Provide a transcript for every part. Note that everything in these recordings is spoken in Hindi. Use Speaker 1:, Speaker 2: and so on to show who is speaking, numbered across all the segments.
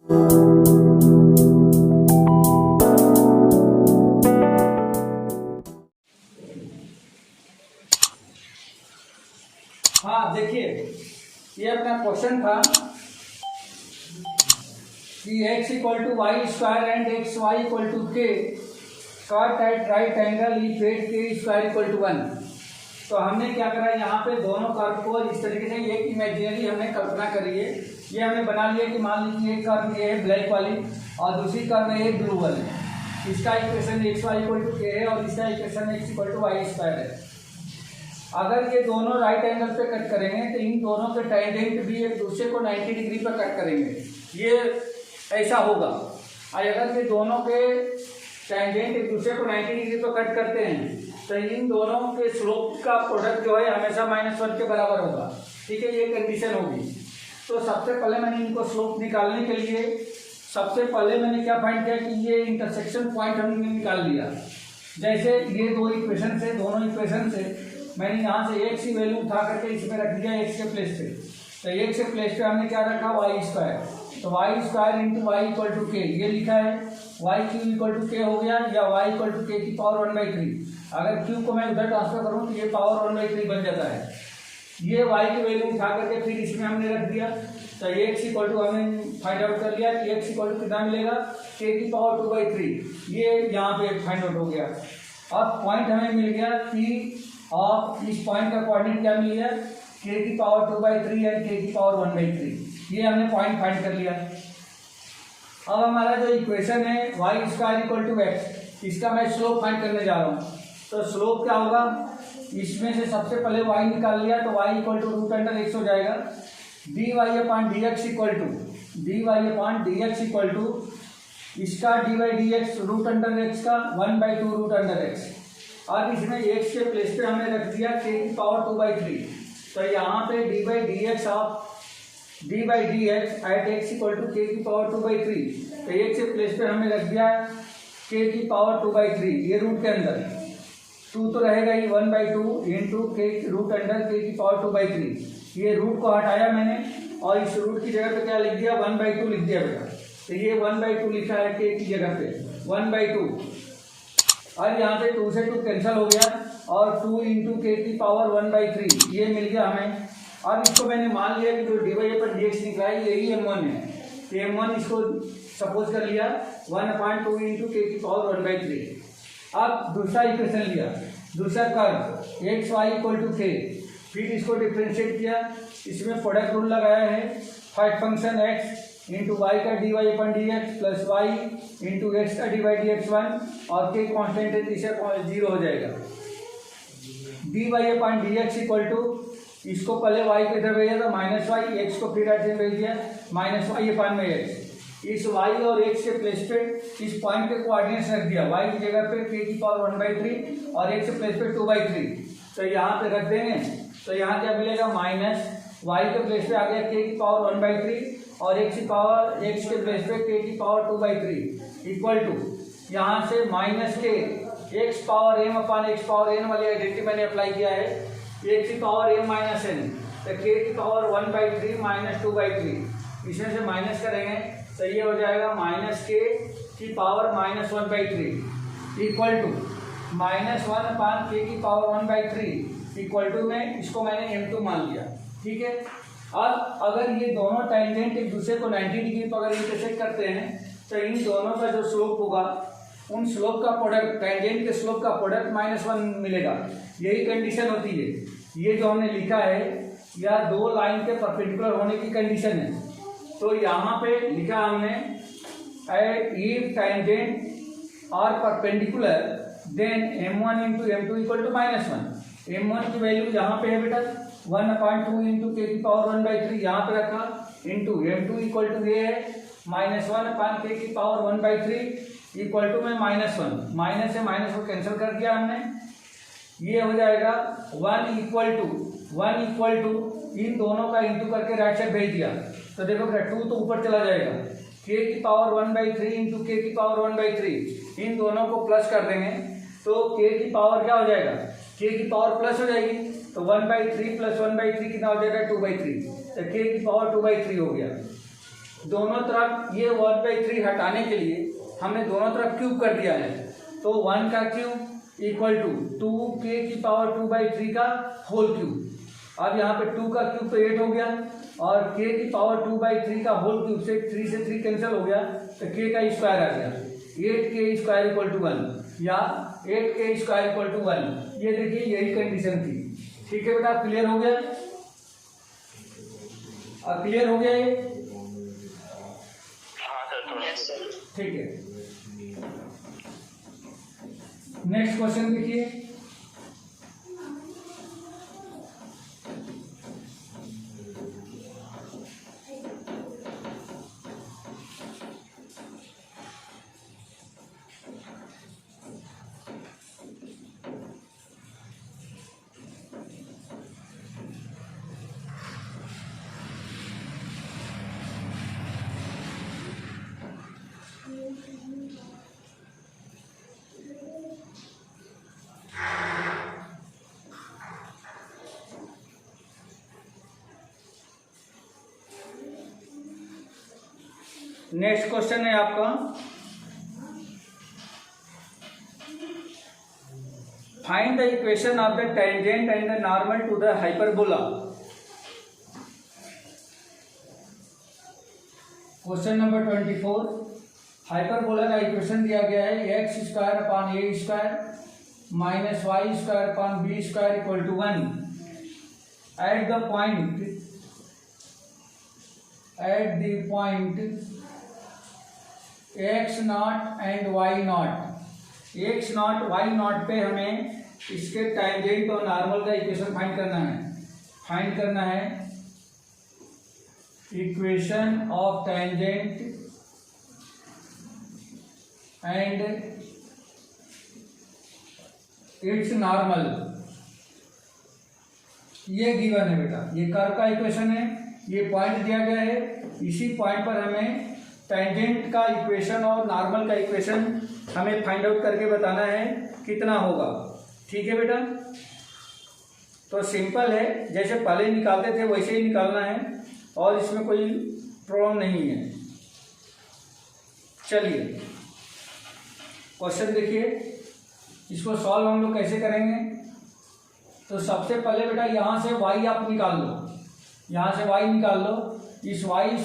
Speaker 1: हाँ देखिए, ये अपना क्वेश्चन था कि x equal to Y square and X Y equal to K cut at right angle if at K square equal to 1। तो हमने क्या करा, यहाँ पे दोनों कर्व को इस तरीके से एक इमेजिनरी हमने कल्पना करी है। ये हमने बना लिया कि मान लीजिए एक कर्व ये है ब्लैक वाली और दूसरी कर्व है ब्लू वाली। इसका equation x Y equal to k है और इसका equation x equal to Y square है। अगर ये दोनों राइट एंगल पे कट करेंगे तो इन दोनों के टेंजेंट भी एक दूसरे को 90 डिग्री पर कट करेंगे, ये ऐसा होगा। और अगर ये दोनों के टेंजेंट एक दूसरे को 90 डिग्री पर कट करते हैं तो इन दोनों के स्लोप का प्रोडक्ट जो है हमेशा -1 के बराबर होगा। ठीक है, ये कंडीशन होगी। तो सबसे पहले मैंने इनको स्लोप निकालने के लिए सबसे पहले मैंने क्या फाइंड किया कि ये इंटरसेक्शन पॉइंट हमने निकाल लिया। जैसे ये दो इक्वेशन से, दोनों इक्वेशन से मैंने यहाँ से x की वैल्यू उठा करके इसमें रख दिया x के प्लेस पे। तो x के प्लेस पे हमने क्या रखा, वाई स्क्वायर। तो y square into y equal to k, ये लिखा है वाई क्यू इक्वल टू के हो गया, या वाई इक्वल टू के की पावर 1/3। अगर क्यू को मैं उधर ट्रांसफर करूँ तो ये पावर 1/3 बन जाता है। ये वाई की वैल्यू उठा करके फिर इसमें हमने रख दिया। तो x इक्वल टू हमने फाइंड आउट कर लिया कि x इक्वल टू कितना मिलेगा, के की पावर 2/3। ये यहाँ पे फाइंड आउट हो गया। अब पॉइंट हमें मिल गया कि और इस पॉइंट का कोऑर्डिनेट क्या मिल गया, के की पावर 2/3 एंड के की पावर 1/3। ये हमने पॉइंट फाइंड कर लिया। अब हमारा जो इक्वेशन है y square equal to x, इसका मैं स्लोप फाइंड करने जा रहा हूँ। तो स्लोप क्या होगा, इसमें से सबसे पहले वाई निकाल लिया तो वाई इक्वल टू √x हो जाएगा। dy upon dx equal to इसका dy/dx √x का 1/2 √x। अब इसमें x के प्लेस पे हमने रख दिया k की पावर 2/3। तो यहाँ पे dy/dx eight x equal to के की पावर 2/3। तो x के प्लेस पे हमने रख दिया k की पावर 2/3। ये रूट के अंदर 2 तो रहेगा ही, 1/2 इंटू के रूट अंडर के की पावर 2/3। ये रूट को हटाया मैंने और इस रूट की जगह पे क्या लिख दिया, 1/2 लिख दिया बेटा। तो ये 1/2 लिखा है k की जगह पे 1/2। और यहाँ पे 2 से 2 कैंसिल हो गया और 2 इंटू के की पावर 1/3 ये मिल गया हमें। अब इसको मैंने मान लिया कि जो dy/dx निकला है यही m1 है। तो m1 इसको सपोज कर लिया 1/2 इंटू के की पावर 1/3। अब दूसरा इक्वेशन लिया, दूसरा curve x Y equal to k, फिर इसको डिफ्रेंशिएट किया। इसमें प्रोडक्ट रूल लगाया है, first function x into y का dy/dx plus Y into x का dy/dx 1 और के कॉन्स्टेंट है, तीसरा 0 हो जाएगा। dy/dx इक्वल टू इसको पहले y की तरफ भेजा था -y, x को फिर ऐसे भेज दिया -y/x। इस y और x के प्लेस पे इस पॉइंट के कोऑर्डिनेट्स रख दिया, y की जगह पे k की पावर 1/3 और x के प्लेस पे 2/3। तो यहाँ पे रख देंगे तो यहाँ क्या मिलेगा, -y के प्लेस पे आ गया k की पावर 1/3 और x के प्लेस पे k की पावर 2/3 इक्वल टू यहाँ से -k x power m upon x power n वाली आइडेंटिटी मैंने अप्लाई किया है, x की पावर m माइनस n। तो k की पावर 1/3 माइनस 2/3, इसमें से माइनस करेंगे तो ये हो जाएगा -k की power -1/3 equal to -1 upon k की पावर 1/3 इक्वल टू में इसको मैंने m2 मान लिया। ठीक है, अब अगर ये दोनों टेंजेंट एक दूसरे को 90 डिग्री पर अगर इंटरसेक्ट करते हैं तो इन दोनों का जो स्लोप होगा उन स्लोप का प्रोडक्ट, टेंजेंट के स्लोप का प्रोडक्ट -1 मिलेगा। यही कंडीशन होती है। ये जो हमने लिखा है या दो लाइन के परपेंडिकुलर होने की कंडीशन है। तो यहाँ पे लिखा हमने if tangent are perpendicular then m1 into m2 equal to -1। m1 की वैल्यू यहाँ पे है बेटा 1/2 इंटू के की पावर 1/3 यहाँ पे रखा, इंटू m2 इक्वल टू ये है -1 अपॉन के की पावर 1/3 इक्वल टू में -1, माइनस से माइनस को कैंसिल कर दिया हमने। ये हो जाएगा 1 इक्वल टू इन दोनों का इंटू करके राइट साइड भेज दिया। तो देखो बेटा 2 तो ऊपर चला जाएगा, k की पावर 1/3 इंटू के की पावर 1/3 इन दोनों को प्लस कर देंगे तो k की पावर क्या हो जाएगा, k की पावर प्लस हो जाएगी। तो 1/3 प्लस 1/3 कितना हो जाएगा 2/3। तो k की पावर 2/3 हो गया। दोनों तरफ ये 1/3 हटाने के लिए हमने दोनों तरफ क्यूब कर दिया है। तो 1 का क्यूब इक्वल टू 2k⁴ का होल क्यूब। अब यहाँ पे 2 का क्यूब तो 8 हो गया और k⁴ का होल क्यूब से 3 से 3 कैंसिल हो गया तो k का स्क्वायर आ गया। 8k² = 1 या 8k² = 1। ये देखिए यही कंडीशन थी। ठीक है बेटा, क्लियर हो गया? अब क्लियर हो गया ये? ठीक है, नेक्स्ट क्वेश्चन देखिए। नेक्स्ट क्वेश्चन है आपका, find the equation of the tangent and the normal to the hyperbola. Question number 24, hyperbola का इक्वेशन दिया गया है x² / a² - y² / b² = 1 at the point x0 and y0। x0 y0 पे हमें इसके टेंजेंट और नॉर्मल का इक्वेशन फाइंड करना है। Equation of tangent and it's normal, ये गिवन है बेटा। ये कर्व का इक्वेशन है, ये पॉइंट दिया गया है, इसी पॉइंट पर हमें टेंजेंट का इक्वेशन और नॉर्मल का इक्वेशन हमें फाइंड आउट करके बताना है कितना होगा। ठीक है बेटा, तो सिंपल है, जैसे पहले निकालते थे वैसे ही निकालना है और इसमें कोई प्रॉब्लम नहीं है। चलिए क्वेश्चन देखिए, इसको सॉल्व हम लोग कैसे करेंगे। तो सबसे पहले बेटा यहाँ से y आप निकाल लो, यहाँ से y निकाल लो। इस y²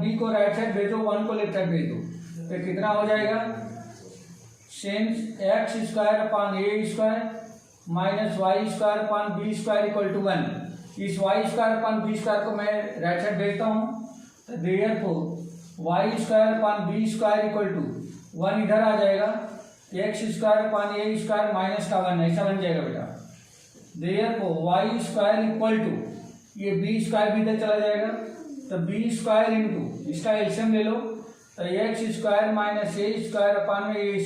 Speaker 1: b को राइट साइड भेजो, 1 को लेफ्ट साइड भेज दो, तो कितना हो जाएगा। Since x² / a² - y² / b² = 1, इस y² / b² को मैं राइट साइड भेजता हूँ, तो देयरफॉर y² / b² = 1 इधर आ जाएगा, x² / a² - का 1 ऐसा बन जाएगा बेटा। देयरफॉर y² = ये b² भी इधर चला जाएगा, तो b² इंटू इसका एलसीएम ले लो, तो x² - a² -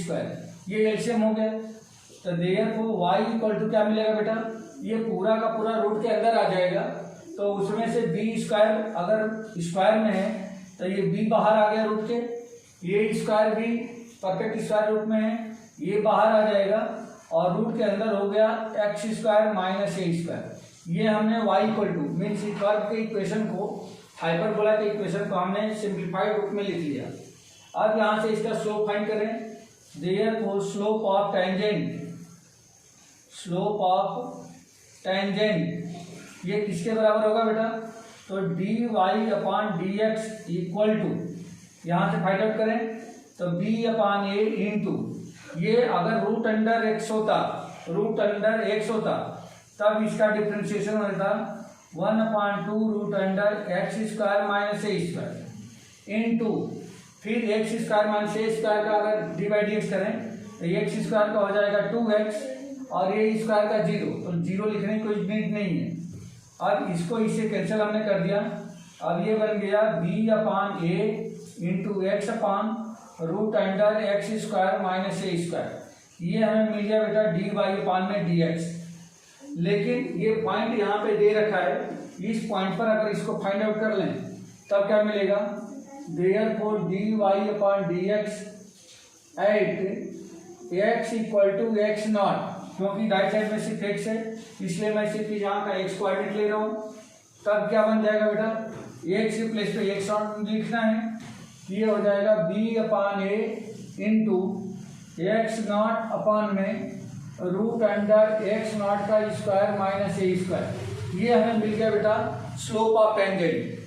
Speaker 1: a², ये एलसीएम हो गया। तो देयरफॉर y क्या मिलेगा बेटा, ये पूरा का पूरा रूट के अंदर आ जाएगा, तो उसमें से b² अगर स्क्वायर में है तो ये b बाहर आ गया रूट के, a² भी परफेक्ट स्क्वायर रूट में है, ये बाहर आ जाएगा और रूट के अंदर हो गया x² - a²। ये हमने y मीन्स कर्व के इक्वेशन को, हाइपरबोला के इक्वेशन को हमने सिंप्लीफाइड रूप में लिख लिया। अब यहाँ से इसका स्लोप फाइंड करें। देयरफॉर स्लोप ऑफ टेंजेंट ये किसके बराबर होगा बेटा, तो dy/dx = यहाँ से फाइंड आउट करें तो b/a इंटू, ये अगर रूट अंडर x होता तब इसका डिफ्रेंशिएशन होता 1/2 √x² - a² इंटू, फिर x² - a² का अगर d/dx करें तो x² का हो जाएगा 2x और a² का 0, तो 0 लिखने की कोई नीड नहीं है। अब इसको इससे कैंसिल हमने कर दिया, अब ये बन गया b/a इंटू x/√x² - a²। ये हमें मिल गया बेटा dy/dx। लेकिन ये पॉइंट यहाँ पे दे रखा है, इस पॉइंट पर अगर इसको फाइंड आउट कर लें तब क्या मिलेगा। Therefore dy/dx eight x = x0, क्योंकि राइट साइड में सिर्फ x है इसलिए मैं सिर्फ यहाँ का x कोऑर्डिनेट ले रहा हूँ। तब क्या बन जाएगा बेटा, एक्स के प्लेस पे एक्स नॉट लिखना है, ये हो जाएगा B upon A into x not upon में रूट अंडर एक्स नॉट का स्क्वायर माइनस ए स्क्वायर। ये हमें मिल गया बेटा स्लोप ऑफ टेंजेंट,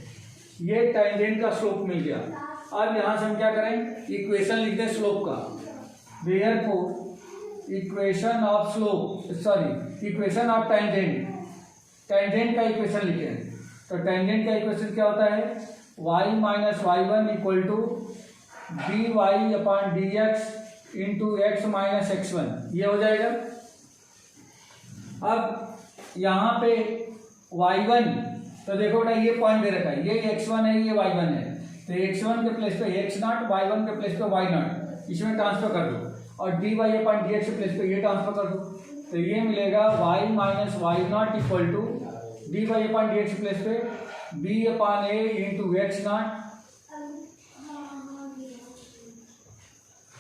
Speaker 1: ये टेंजेंट का स्लोप मिल गया। अब यहाँ से हम क्या करें, इक्वेशन लिख दें स्लोप का, therefore equation of slope sorry equation of tangent, tangent का इक्वेशन लिखें। तो टेंजेंट का इक्वेशन क्या होता है, y minus y one equal to d y upon d x into x minus x one, ये हो जाएगा। अब यहाँ पे y1, तो देखो बेटा ये पॉइंट दे रखा है, ये x1 है ये y1 है, तो x1 के प्लेस पे x नॉट, y1 के प्लेस पे y नॉट, इसमें ट्रांसफर कर दो और dy अपॉन dx के प्लेस पे ये ट्रांसफर कर दो, तो ये मिलेगा y minus why not equal to dy upon dx के प्लेस पे b upon a into x naught,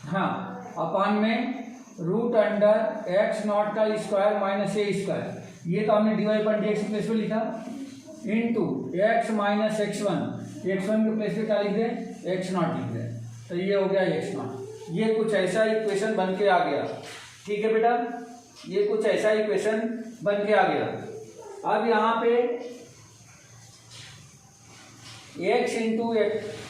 Speaker 1: हाँ अपॉन में रूट अंडर एक्स नॉट का स्क्वायर माइनस ए स्क्वायर, ये तो हमने dy अपॉन dx के प्लेस पे लिखा, into x minus x one के प्लेस पे क्या लिख दें, एक्स नॉट लिख दें, तो ये हो गया एक्स नॉट। ये कुछ ऐसा इक्वेशन बन के आ गया, ठीक है बेटा, ये कुछ ऐसा इक्वेशन बन के आ गया। अब यहाँ पे एक्स इंटू एक्स,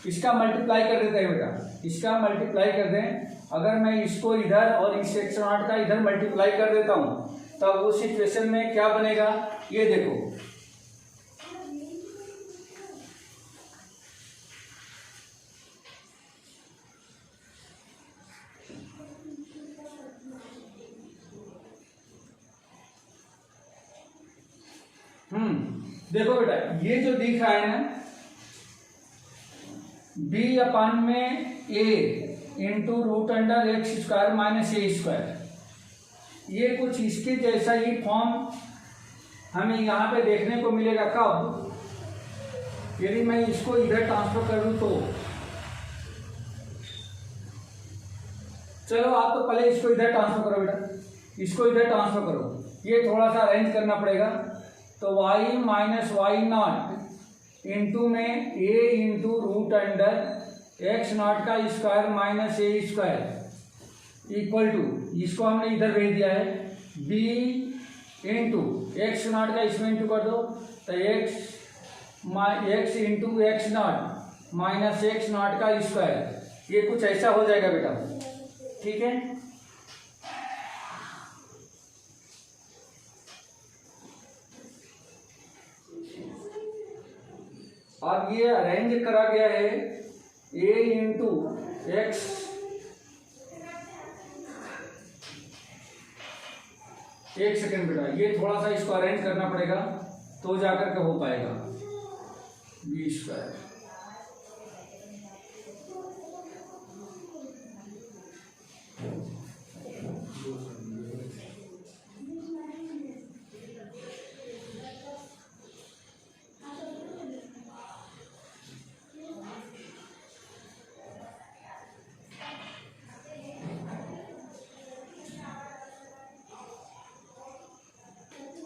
Speaker 1: इसका मल्टीप्लाई कर देते हैं बेटा, इसका मल्टीप्लाई कर दें। अगर मैं इसको इधर और इस एक्स नॉट का इधर मल्टीप्लाई कर देता हूं तब उस सिचुएशन में क्या बनेगा, ये देखो, देखो बेटा ये जो दिख रहा है ना बी अपान में A into root under X square minus A square, ये कुछ इसके जैसा ही फॉर्म हमें यहाँ पे देखने को मिलेगा। कब, यदि मैं इसको इधर ट्रांसफर करूँ तो, चलो आप तो पहले इसको इधर ट्रांसफर करो बेटा, इसको इधर ट्रांसफर करो, ये थोड़ा सा अरेंज करना पड़ेगा। तो y minus Y not into में a into root under x not का square minus A square equal to, इसको हमने इधर भेज दिया है, b इंटू एक्स नॉट का इसमें इंटू कर दो, तो x into x naught minus x not का स्क्वायर, ये कुछ ऐसा हो जाएगा बेटा, ठीक है। अब ये अरेंज करा गया है a इंटू एक्स, एक सेकेंड बेटा, ये थोड़ा सा इसको अरेंज करना पड़ेगा तो जाकर के हो पाएगा, बी स्क्वायर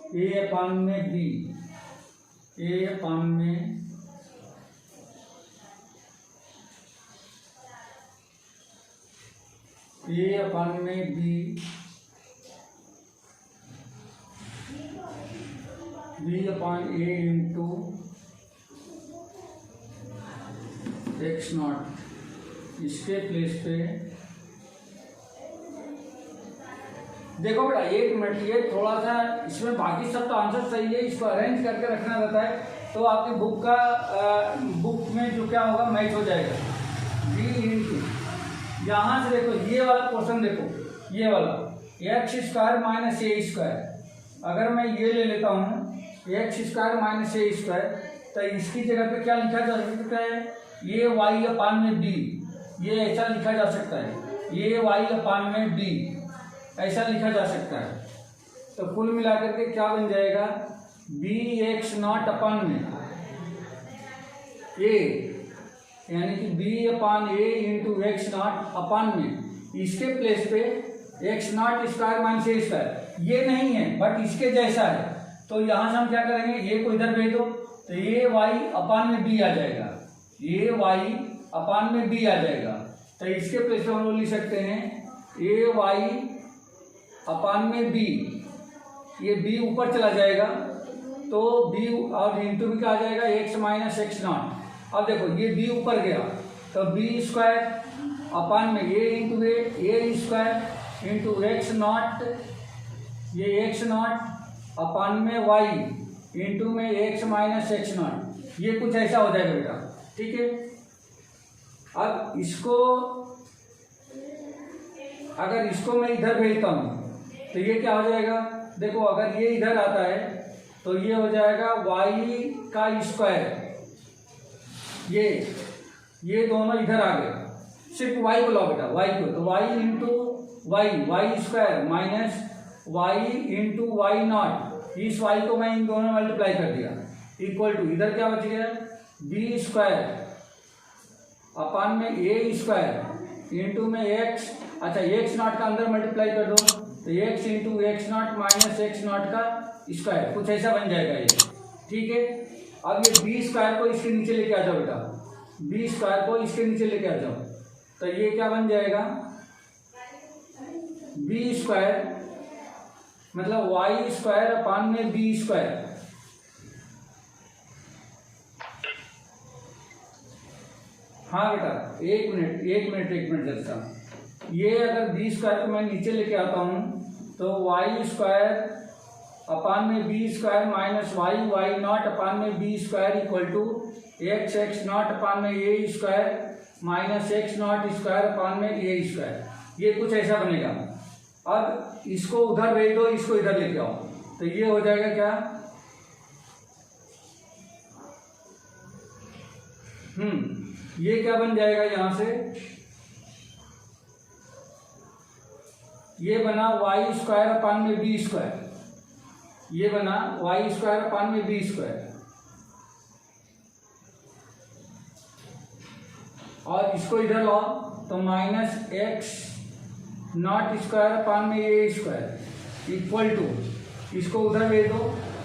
Speaker 1: ए अपान में बी, ए अपान में ए अपान में बी, बी अपान ए इंटू एक्स नॉट, इसके प्लेस पे देखो बेटा एक मिनट, ये थोड़ा सा इसमें बाकी सब तो आंसर सही है, इसको अरेंज करके रखना रहता है तो आपकी बुक का बुक में जो क्या होगा मैच हो जाएगा। बी इंटू यहाँ से देखो ये वाला पोर्शन देखो, ये वाला एक्स स्क्वायर माइनस ए स्क्वायर, अगर मैं ये ले लेता हूँ एक्स स्क्वायर माइनस ए स्क्वायर, तो इसकी जगह पे क्या लिखा जा सकता है, ये वाई अपान में बी, ये ऐसा लिखा जा सकता है, ये वाई अपान में बी ऐसा लिखा जा सकता है। तो कुल मिलाकर के क्या बन जाएगा, बी एक्स नॉट अपान में ए, यानी कि B upon A into x not upon में, इसके प्लेस पे X not square minus A square, ये नहीं है बट इसके जैसा है, तो यहाँ से हम क्या करेंगे, ये को इधर भेज दो तो ये वाई अपान में बी आ जाएगा, ये वाई अपान में बी आ जाएगा। तो इसके प्लेस पे हम लोग लिख सकते हैं ए वाई अपान में बी, ये बी ऊपर चला जाएगा तो बी और इंटू बी क्या आ जाएगा, एक्स माइनस एक्स नॉट। अब देखो ये बी ऊपर गया तो बी स्क्वायर अपान में A into A square into x not, ये एक्स नॉट अपान में वाई इंटू में एक्स माइनस एक्स नॉट, ये कुछ ऐसा हो जाएगा बेटा, ठीक है। अब इसको अगर इसको मैं इधर भेजता हूँ तो ये क्या हो जाएगा, देखो अगर ये इधर आता है तो ये हो जाएगा वाई का स्क्वायर, ये दोनों इधर आ गए, सिर्फ वाई को लाओ बेटा, वाई को, तो y into y square minus y into y naught, इस वाई को मैं इन दोनों में मल्टीप्लाई कर दिया, इक्वल टू इधर क्या बच गया, बी स्क्वायर अपान में ए स्क्वायर इंटू में एक्स, अच्छा एक्स नॉट का अंदर मल्टीप्लाई कर दो तो x into x naught minus x not का स्क्वायर, कुछ ऐसा बन जाएगा ये, ठीक है। अब ये बी स्क्वायर को इसके नीचे लेके आ जाओ बेटा, बी स्क्वायर को इसके नीचे लेके आ जाओ तो ये क्या बन जाएगा, बी स्क्वायर मतलब वाई स्क्वायर अपान में बी स्क्वायर, हाँ बेटा एक मिनट जैसा, ये अगर बी स्क्वायर को मैं नीचे लेके आता हूँ तो वाई स्क्वायर अपान में B square minus why not upon में B square equal to X not upon में ए square minus x not square upon में ए स्क्वायर, ये कुछ ऐसा बनेगा। अब इसको उधर भेज दो, इसको इधर लेके आओ तो ये हो जाएगा क्या, ये क्या बन जाएगा, यहां से ये बना वाई स्क्वायर अपान में बी स्क्वायर, ये बना वाई स्क्वायर अपान में बी स्क्वायर, और इसको इधर लाओ तो minus x not square upon में ए स्क्वायर इक्वल टू, इसको उधर भेज दो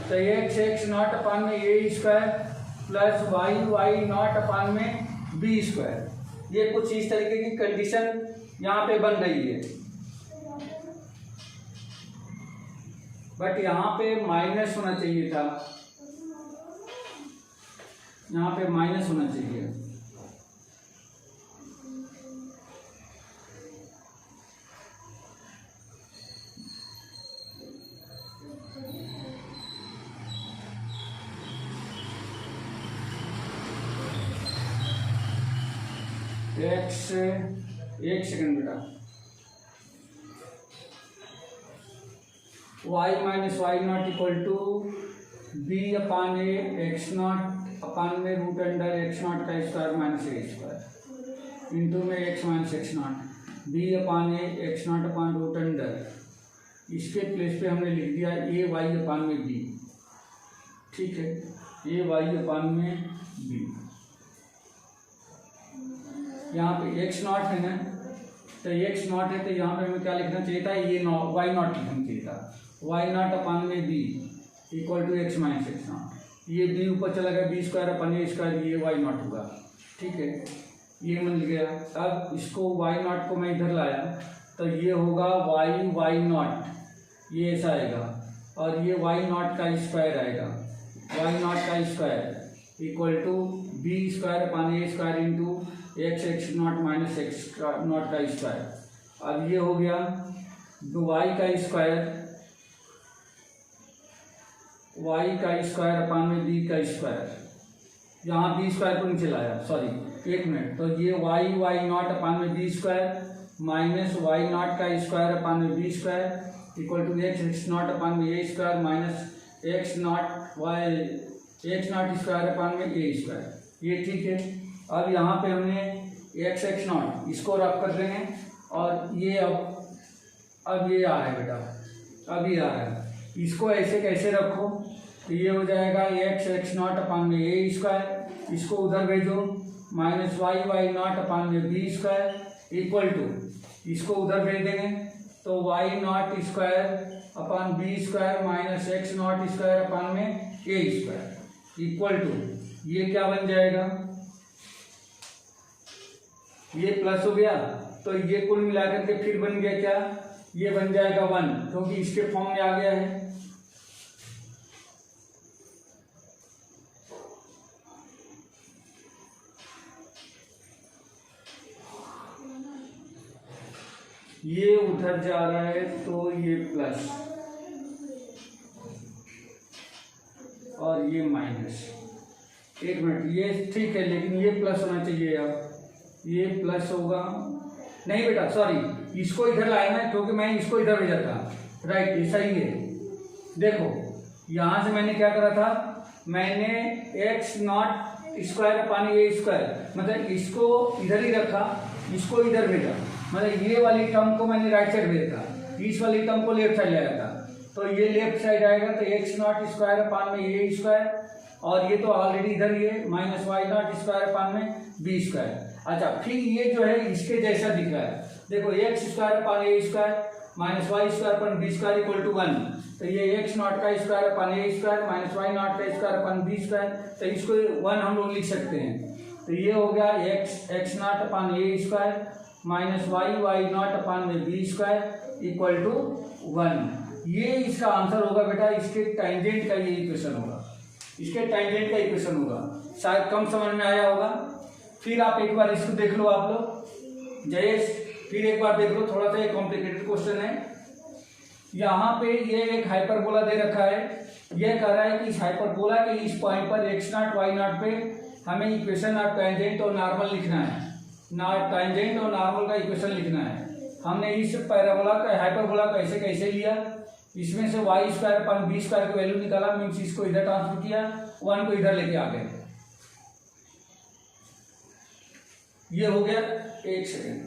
Speaker 1: तो एक्स नॉट अपान में ए square plus why not upon में बी स्क्वायर, ये कुछ इस तरीके की कंडीशन यहाँ पे बन रही है, बट यहाँ पे माइनस होना चाहिए था, यहाँ पे माइनस होना चाहिए, एक सेकंड बेटा, Y minus why not equal to B upon A X not upon में रूट अंडर एक्स नॉट का स्क्वायर माइनस ए स्क्वायर इंटू में X minus x not B upon A X not upon root under, इसके प्लेस पे हमने लिख दिया ए वाई अपान में बी, ठीक है, ए वाई अपान में बी। यहाँ पे एक्स नॉट है ना, तो एक्स नॉट है तो यहाँ पे हमें क्या लिखना चाहिए था, ये वाई नॉट लिखना चाहिए था, वाई नॉट अपान में b equal to x minus x not, ये बी ऊपर चला गया, b square upon a square, ये वाई नॉट होगा, ठीक है, ये मिल गया। अब इसको वाई नॉट को मैं इधर लाया तो ये होगा वाई नॉट, ये ऐसा आएगा, और ये वाई नॉट का स्क्वायर आएगा, वाई नॉट का square equal to b square upon a square into x naught minus x not का स्क्वायर। अब ये हो गया वाई का स्क्वायर अपान में बी का स्क्वायर, यहाँ बी स्क्वायर को नीचे लाया, सॉरी एक मिनट, तो ये वाई नॉट अपान में B square minus why not का स्क्वायर अपान में B square equal to X not upon में ए square minus x not square upon में ए स्क्वायर, ये ठीक है। अब यहाँ पे हमने एक्स नॉट इसको रख कर देंगे, और ये अब ये आ रहा है बेटा, अब ये आ रहा है, इसको ऐसे कैसे रखो तो ये हो जाएगा एक्स नॉट अपान में ए स्क्वायर, इसको उधर भेजो माइनस वाई नॉट अपान में बी स्क्वायर इक्वल टू, इसको उधर भेज देंगे तो y naught square upon b square minus x not square upon में ए स्क्वायर इक्वल टू, ये क्या बन जाएगा, ये प्लस हो गया तो ये कुल मिलाकर के फिर बन गया क्या, ये बन जाएगा 1, क्योंकि इसके फॉर्म में आ गया है। ये उधर जा रहा है तो ये प्लस और ये माइनस, एक मिनट, ये ठीक है लेकिन ये प्लस होना चाहिए, अब ये प्लस होगा, नहीं बेटा सॉरी, इसको इधर लाना है क्योंकि मैं इसको इधर भेजा था, राइट, ये सही है। देखो यहाँ से मैंने क्या करा था, मैंने x not square upon a square, मतलब इसको इधर ही रखा, इसको इधर भेजा, मतलब ये वाली टर्म को मैंने राइट साइड भेजा था, इस वाली टर्म को लेफ्ट साइड लाया था, तो ये लेफ्ट साइड आएगा तो एक्स नॉट स्क्वायर अपॉन में ए स्क्वायर, और ये तो ऑलरेडी इधर ही है minus Y naught square upon में बी स्क्वायर। अच्छा फिर ये जो है इसके जैसा दिख रहा है, देखो x square upon a square minus y square upon b square equal to 1, तो ये एक्स नॉट का square upon a square minus why not का स्क्वायर अपॉन बी स्क्वायर, तो इसको 1 हम लोग लिख सकते हैं, तो ये हो गया x naught upon a square minus Y naught upon में बी स्क्वायर इक्वल टू 1। ये इसका आंसर होगा बेटा, इसके टेंजेंट का ये इक्वेशन होगा, इसके टेंजेंट का इक्वेशन होगा, शायद कम समझ में आया होगा। फिर आप एक बार इसको देख लो आप लोग, जयेश फिर एक बार देख लो, थोड़ा सा एक कॉम्प्लिकेटेड क्वेश्चन है। यहाँ पे ये एक हाइपरबोला दे रखा है, ये कह रहा है कि इस हाइपरबोला के इस पॉइंट पर एक्स नॉट वाई नॉट पे हमें इक्वेशन ऑफ टेंजेंट और नॉर्मल लिखना है, टेंजेंट और नॉर्मल का इक्वेशन लिखना है। हमने इस पैराबोला का हाइपरबोला को ऐसे कैसे लिया, इसमें से y square upon b square की वैल्यू निकाला, मीन्स इसको इधर ट्रांसफर किया, 1 को इधर लेके आ गए, ये हो गया। एक सेकेंड,